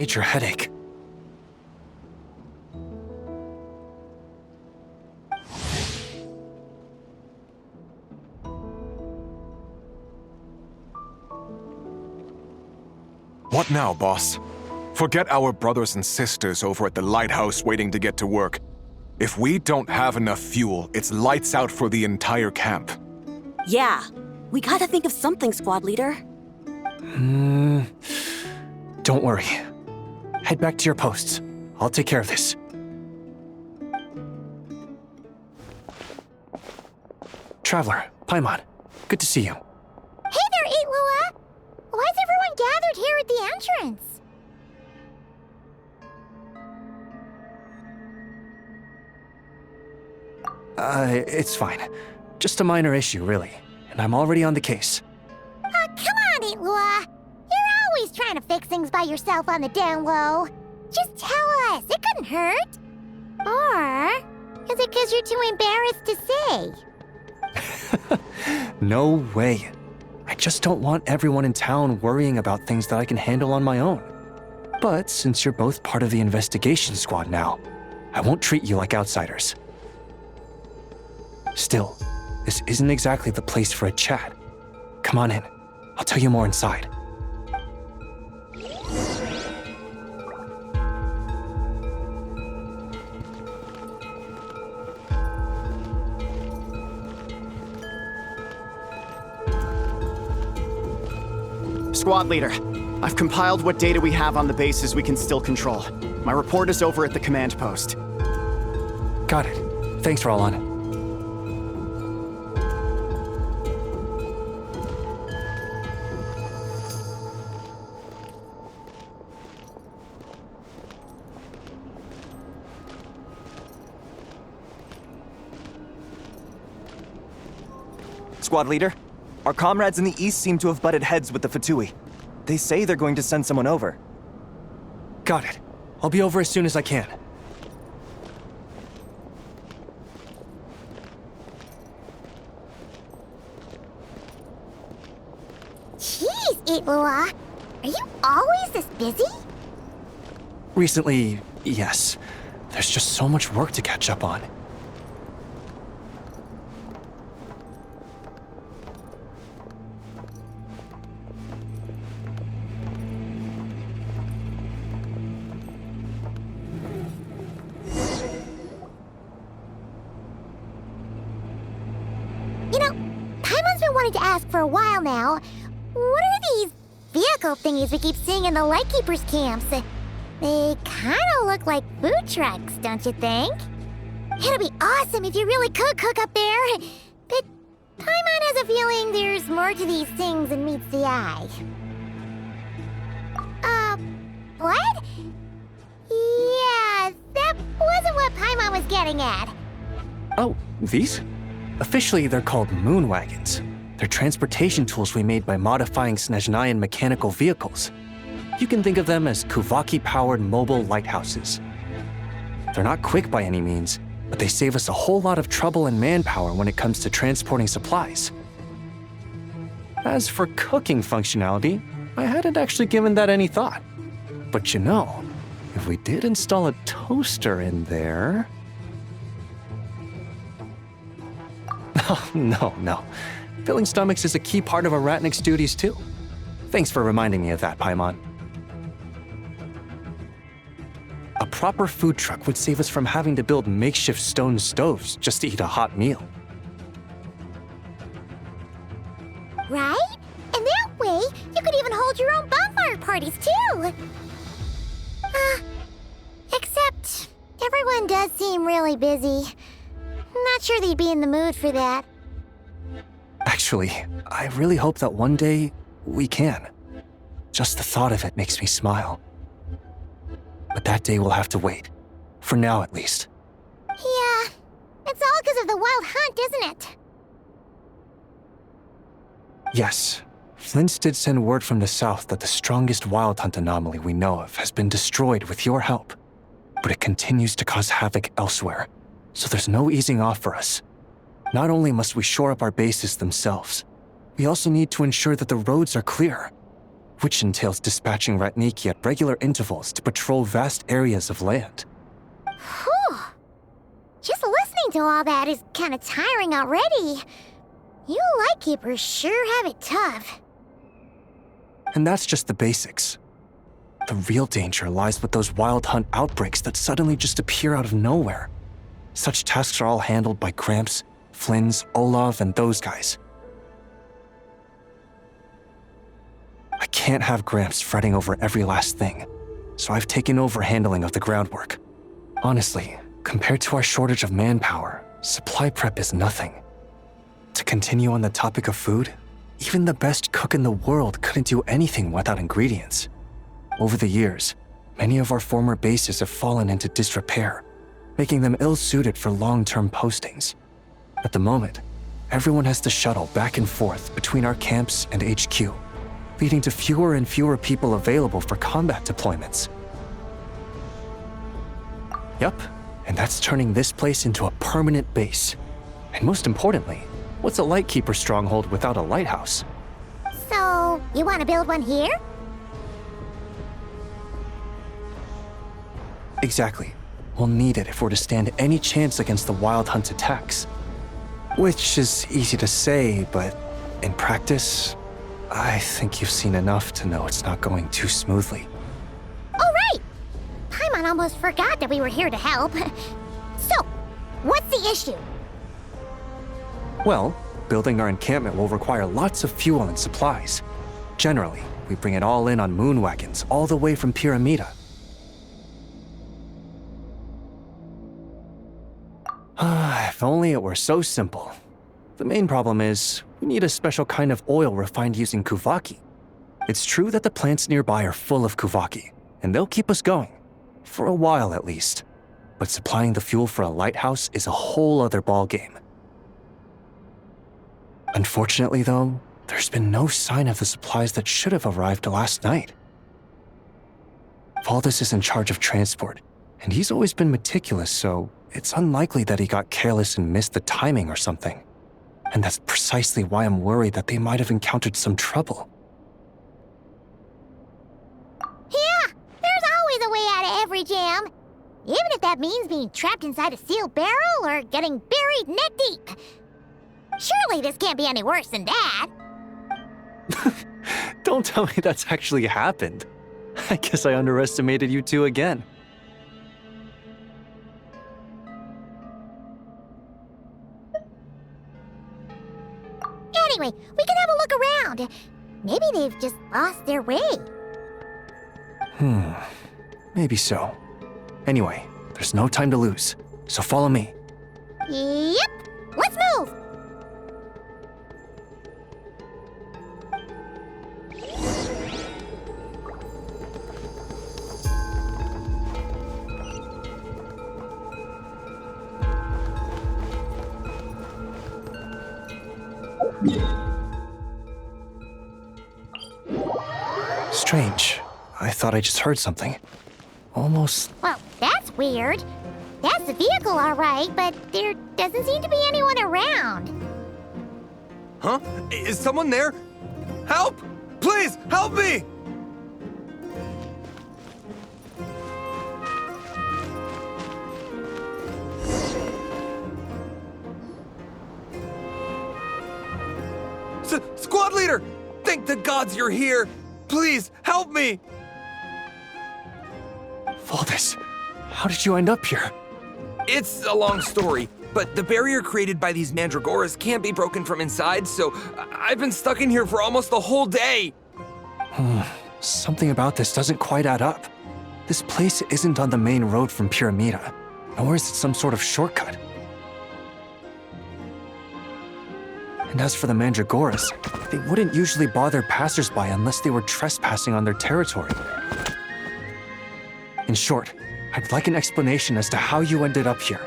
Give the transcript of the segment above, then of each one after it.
Major headache. What now, boss? Forget our brothers and sisters over at the lighthouse waiting to get to work. If we don't have enough fuel, it's lights out for the entire camp. Yeah, we gotta think of something, squad leader. Don't worry. Head back to your posts. I'll take care of this. Traveler, Paimon, good to see you. Hey there, Lua! Why is everyone gathered here at the entrance? It's fine. Just a minor issue, really. And I'm already on the case. Come on, Lua! You're always trying to fix things by yourself on the down low. Just tell us, it couldn't hurt. Or is it because you're too embarrassed to say? No way. I just don't want everyone in town worrying about things that I can handle on my own. But since you're both part of the investigation squad now, I won't treat you like outsiders. Still, this isn't exactly the place for a chat. Come on in. I'll tell you more inside. Squad leader, I've compiled what data we have on the bases we can still control. My report is over at the command post. Got it. Thanks, Roland. Squad leader, our comrades in the east seem to have butted heads with the Fatui. They say they're going to send someone over. Got it. I'll be over as soon as I can. Jeez, Lua! Are you always this busy? Recently, yes. There's just so much work to catch up on. You know, Paimon's been wanting to ask for a while now. What are these vehicle thingies we keep seeing in the Lightkeepers' camps? They kinda look like food trucks, don't you think? It'd be awesome if you really could cook up there. But Paimon has a feeling there's more to these things than meets the eye. What? Yeah, that wasn't what Paimon was getting at. Oh, these? Officially, they're called moon wagons. They're transportation tools we made by modifying Snezhnayan mechanical vehicles. You can think of them as Kuvaki-powered mobile lighthouses. They're not quick by any means, but they save us a whole lot of trouble and manpower when it comes to transporting supplies. As for cooking functionality, I hadn't actually given that any thought. But you know, if we did install a toaster in there... Oh, no. Filling stomachs is a key part of Aratnik's duties, too. Thanks for reminding me of that, Paimon. A proper food truck would save us from having to build makeshift stone stoves just to eat a hot meal. Right? And that way, you could even hold your own bonfire parties, too! Except, everyone does seem really busy. Not sure they'd be in the mood for that. Actually, I really hope that one day we can. Just the thought of it makes me smile. But that day will have to wait. For now, at least. Yeah, it's all because of the wild hunt, isn't it? Yes. Flint's did send word from the south that the strongest wild hunt anomaly we know of has been destroyed with your help. But it continues to cause havoc elsewhere, so there's no easing off for us. Not only must we shore up our bases themselves, we also need to ensure that the roads are clear. which entails dispatching Ratniki at regular intervals to patrol vast areas of land. Whew. Just listening to all that is kind of tiring already. You Lightkeepers sure have it tough. And that's just the basics. The real danger lies with those wild hunt outbreaks that suddenly just appear out of nowhere. Such tasks are all handled by Gramps, Flynn's, Olav, and those guys. I can't have Gramps fretting over every last thing, so I've taken over handling of the groundwork. Honestly, compared to our shortage of manpower, supply prep is nothing. To continue on the topic of food, even the best cook in the world couldn't do anything without ingredients. Over the years, many of our former bases have fallen into disrepair, making them ill-suited for long-term postings. At the moment, everyone has to shuttle back and forth between our camps and HQ, leading to fewer and fewer people available for combat deployments. Yup, and that's turning this place into a permanent base. And most importantly, what's a Lightkeeper stronghold without a lighthouse? So, you want to build one here? Exactly. We'll need it if we're to stand any chance against the Wild Hunt attacks. Which is easy to say, but in practice, I think you've seen enough to know it's not going too smoothly. Oh, right! Paimon almost forgot that we were here to help. So, what's the issue? Well, building our encampment will require lots of fuel and supplies. Generally, we bring it all in on moon wagons all the way from Pyramida. If only it were so simple. The main problem is, we need a special kind of oil refined using Kuvaki. It's true that the plants nearby are full of Kuvaki, and they'll keep us going. For a while at least. But supplying the fuel for a lighthouse is a whole other ballgame. Unfortunately though, there's been no sign of the supplies that should have arrived last night. Valdis is in charge of transport, and he's always been meticulous, so it's unlikely that he got careless and missed the timing or something. And that's precisely why I'm worried that they might have encountered some trouble. Yeah, there's always a way out of every jam. Even if that means being trapped inside a sealed barrel or getting buried neck deep. Surely this can't be any worse than that. Don't tell me that's actually happened. I guess I underestimated you two again. Anyway, we can have a look around. Maybe they've just lost their way. Maybe so. Anyway, there's no time to lose, so follow me. Yep, let's move! Strange. I thought I just heard something. Almost. Well, that's weird. That's the vehicle, all right, but there doesn't seem to be anyone around. Huh? Is someone there? Help! Please, help me! Squad leader! Thank the gods you're here! Please, help me! Valdis, how did you end up here? It's a long story, but the barrier created by these mandragoras can't be broken from inside, so I've been stuck in here for almost the whole day. Something about this doesn't quite add up. This place isn't on the main road from Pyramida, nor is it some sort of shortcut. And as for the mandragoras, they wouldn't usually bother passersby unless they were trespassing on their territory. In short, I'd like an explanation as to how you ended up here,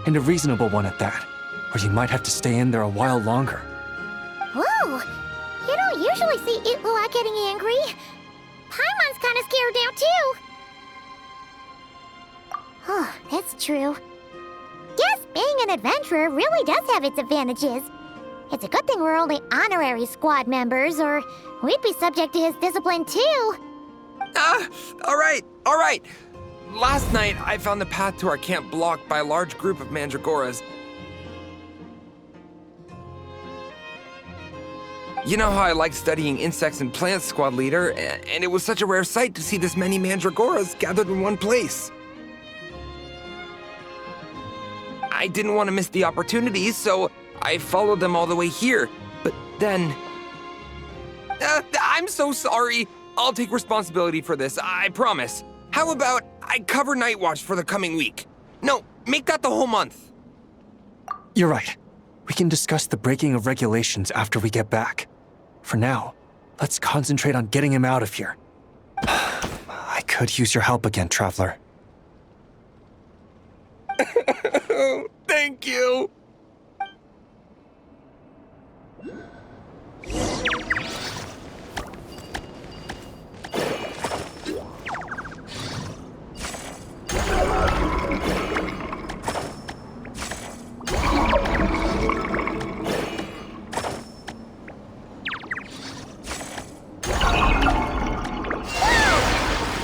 and a reasonable one at that, or you might have to stay in there a while longer. Whoa! You don't usually see Itlua getting angry. Paimon's kind of scared now, too. Oh, that's true. Guess being an adventurer really does have its advantages. It's a good thing we're only honorary squad members, or we'd be subject to his discipline too. All right. Last night, I found the path to our camp blocked by a large group of mandragoras. You know how I like studying insects and plants, Squad Leader, and it was such a rare sight to see this many mandragoras gathered in one place. I didn't want to miss the opportunity, so I followed them all the way here. But then... I'm so sorry. I'll take responsibility for this, I promise. How about I cover Night Watch for the coming week? No, make that the whole month. You're right. We can discuss the breaking of regulations after we get back. For now, let's concentrate on getting him out of here. I could use your help again, Traveler. Thank you.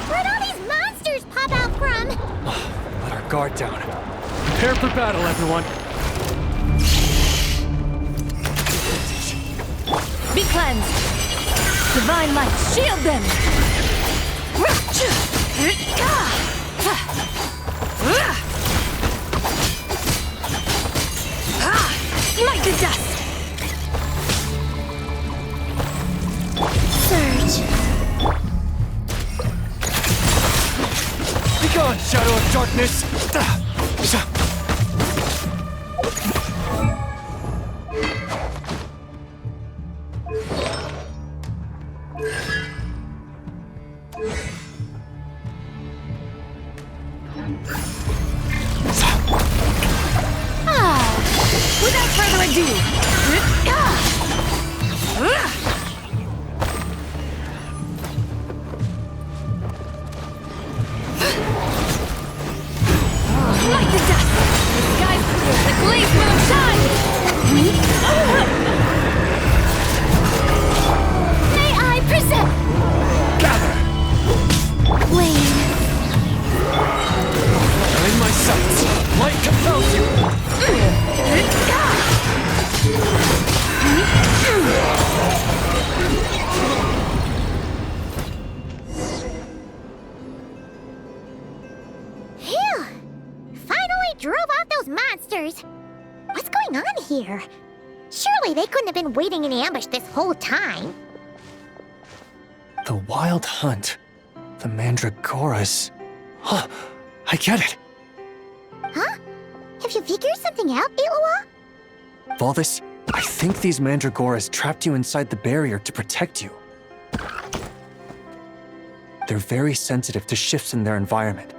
Where'd all these monsters pop out from? Let our guard down. Prepare for battle, everyone. Be cleansed. Divine light, shield them. Light the dust. Surge. Begone, shadow of darkness! Without further ado. Light the dust! The sky's clear, the glaze moon shines! May I present... Gather! Lane. In my sights, light compels you! Phew! Finally drove off those monsters! What's going on here? Surely they couldn't have been waiting in ambush this whole time. The Wild Hunt. The Mandragoras. Huh, I get it. Huh? Have you figured something out, Iloa? Valdis, I think these Mandragoras trapped you inside the barrier to protect you. They're very sensitive to shifts in their environment.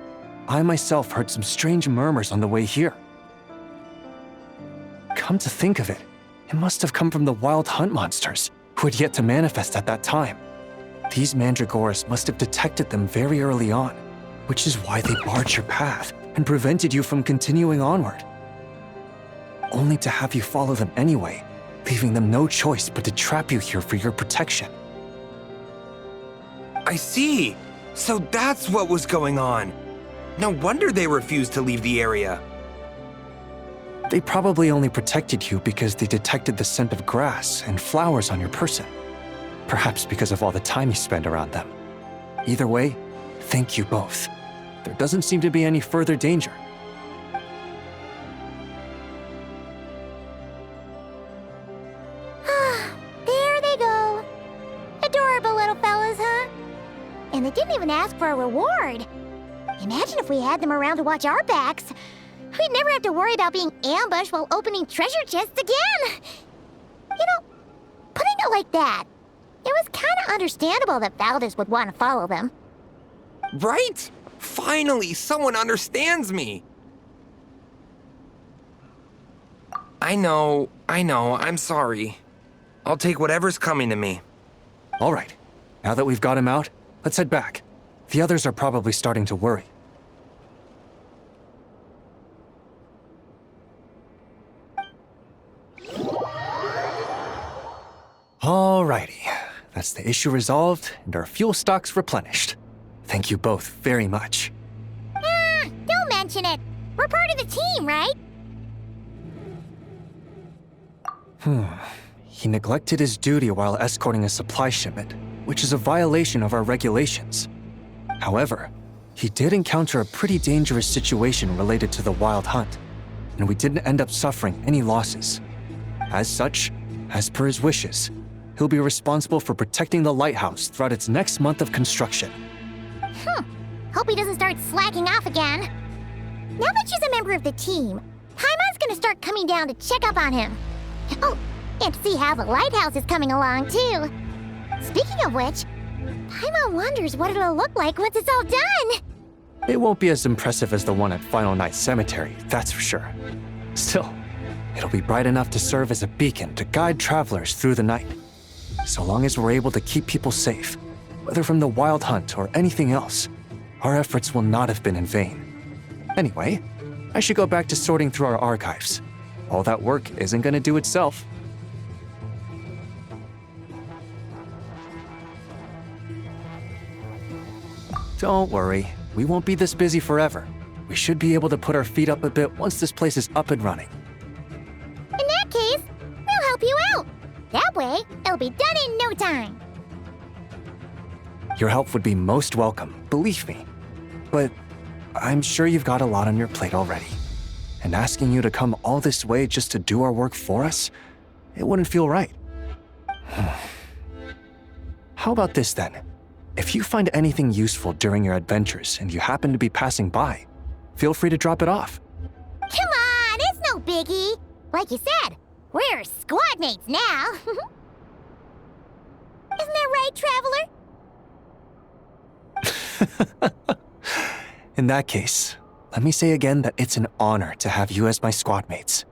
I myself heard some strange murmurs on the way here. Come to think of it, it must have come from the Wild Hunt monsters, who had yet to manifest at that time. These Mandragoras must have detected them very early on, which is why they barred your path and prevented you from continuing onward. Only to have you follow them anyway, leaving them no choice but to trap you here for your protection. I see. So that's what was going on. No wonder they refused to leave the area. They probably only protected you because they detected the scent of grass and flowers on your person. Perhaps because of all the time you spend around them. Either way, thank you both. There doesn't seem to be any further danger. There they go. Adorable little fellas, huh? And they didn't even ask for a reward. Imagine if we had them around to watch our backs. We'd never have to worry about being ambushed while opening treasure chests again. You know, putting it like that, it was kind of understandable that Valdis would want to follow them. Right? Finally, someone understands me. I know, I'm sorry. I'll take whatever's coming to me. All right, now that we've got him out, let's head back. The others are probably starting to worry. That's the issue resolved and our fuel stocks replenished. Thank you both very much. Don't mention it. We're part of the team, right? He neglected his duty while escorting a supply shipment, which is a violation of our regulations. However, he did encounter a pretty dangerous situation related to the wild hunt, and we didn't end up suffering any losses. As such, as per his wishes, he'll be responsible for protecting the lighthouse throughout its next month of construction. Hope he doesn't start slacking off again. Now that she's a member of the team, Paimon's gonna start coming down to check up on him. Oh, and to see how the lighthouse is coming along, too. Speaking of which, Paimon wonders what it'll look like once it's all done. It won't be as impressive as the one at Final Night Cemetery, that's for sure. Still, it'll be bright enough to serve as a beacon to guide travelers through the night. So long as we're able to keep people safe, whether from the wild hunt or anything else, our efforts will not have been in vain. Anyway, I should go back to sorting through our archives. All that work isn't gonna do itself. Don't worry, we won't be this busy forever. We should be able to put our feet up a bit once this place is up and running. In that case, we'll help you out. That way, it'll be done in no time. Your help would be most welcome, believe me. But I'm sure you've got a lot on your plate already. And asking you to come all this way just to do our work for us, it wouldn't feel right. How about this then? If you find anything useful during your adventures and you happen to be passing by, feel free to drop it off. Come on, it's no biggie. Like you said, we're squad mates now. Isn't that right, Traveler? In that case, let me say again that it's an honor to have you as my squad mates.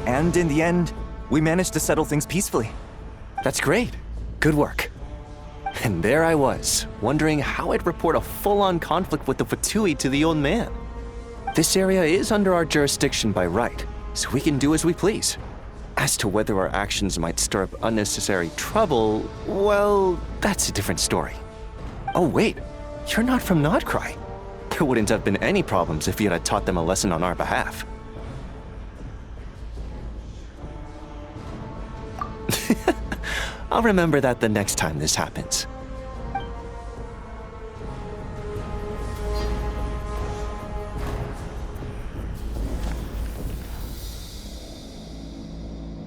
And in the end, we managed to settle things peacefully. That's great. Good work. And there I was, wondering how I'd report a full-on conflict with the Fatui to the old man. This area is under our jurisdiction by right, so we can do as we please. As to whether our actions might stir up unnecessary trouble, well, that's a different story. Oh wait, you're not from Nodcry. There wouldn't have been any problems if you had taught them a lesson on our behalf. I'll remember that the next time this happens.